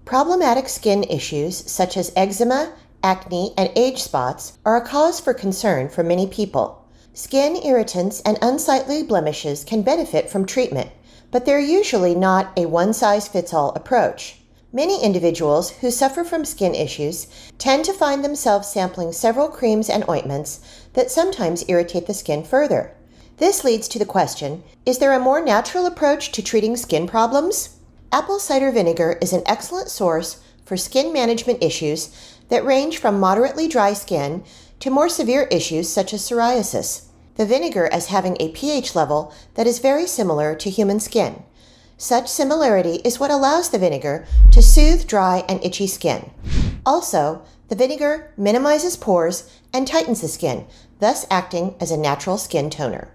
Problematic skin issues such as eczema, acne, and age spots are a cause for concern for many people. Skin irritants and unsightly blemishes can benefit from treatment, but they're usually not a one-size-fits-all approach. Many individuals who suffer from skin issues tend to find themselves sampling several creams and ointments that sometimes irritate the skin further. This leads to the question, is there a more natural approach to treating skin problems? Apple cider vinegar is an excellent source for skin management issues that range from moderately dry skin to more severe issues such as psoriasis. The vinegar as having a pH level that is very similar to human skin. Such similarity is what allows the vinegar to soothe dry and itchy skin. Also, the vinegar minimizes pores and tightens the skin, thus acting as a natural skin toner.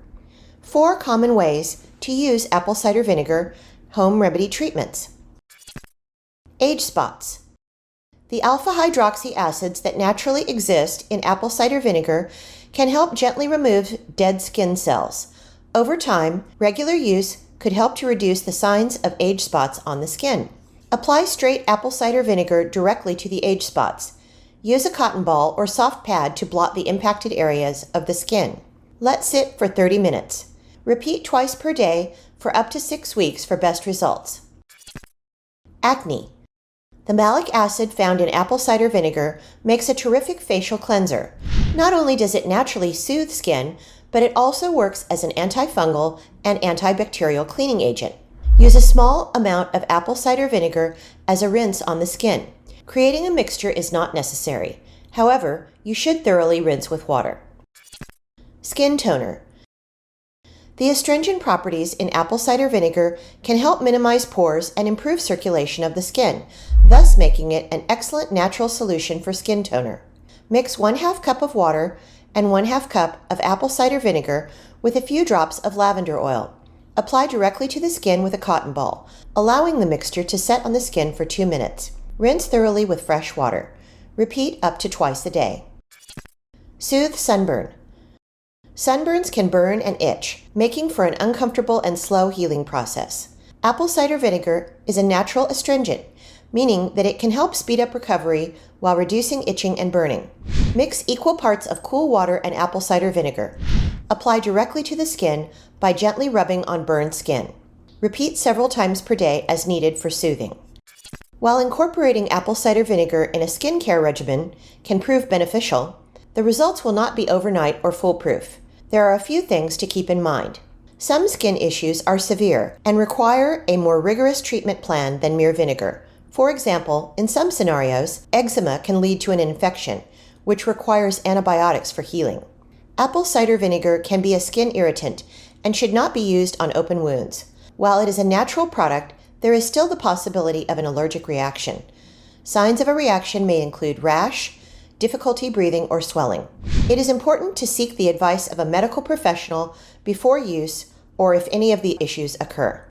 4 common ways to use apple cider vinegar home remedy treatments. Age spots. The alpha hydroxy acids that naturally exist in apple cider vinegar can help gently remove dead skin cells. Over time, regular use could help to reduce the signs of age spots on the skin. Apply straight apple cider vinegar directly to the age spots. Use a cotton ball or soft pad to blot the impacted areas of the skin. Let sit for 30 minutes. Repeat twice per day for up to 6 weeks for best results. Acne. The malic acid found in apple cider vinegar makes a terrific facial cleanser. Not only does it naturally soothe skin, but it also works as an antifungal and antibacterial cleaning agent. Use a small amount of apple cider vinegar as a rinse on the skin. Creating a mixture is not necessary. However, you should thoroughly rinse with water. Skin toner. The astringent properties in apple cider vinegar can help minimize pores and improve circulation of the skin, thus making it an excellent natural solution for skin toner. Mix 1/2 cup of water and 1/2 cup of apple cider vinegar with a few drops of lavender oil. Apply directly to the skin with a cotton ball, allowing the mixture to set on the skin for 2 minutes. Rinse thoroughly with fresh water. Repeat up to twice a day. Soothe Sunburn. Sunburns can burn and itch, making for an uncomfortable and slow healing process. Apple cider vinegar is a natural astringent, meaning that it can help speed up recovery while reducing itching and burning. Mix equal parts of cool water and apple cider vinegar. Apply directly to the skin by gently rubbing on burned skin. Repeat several times per day as needed for soothing. While incorporating apple cider vinegar in a skincare regimen can prove beneficial, the results will not be overnight or foolproof. There are a few things to keep in mind. Some skin issues are severe and require a more rigorous treatment plan than mere vinegar. For example, in some scenarios, eczema can lead to an infection, which requires antibiotics for healing. Apple cider vinegar can be a skin irritant and should not be used on open wounds. While it is a natural product, there is still the possibility of an allergic reaction. Signs of a reaction may include rash, difficulty breathing, or swelling. It is important to seek the advice of a medical professional before use or if any of the issues occur.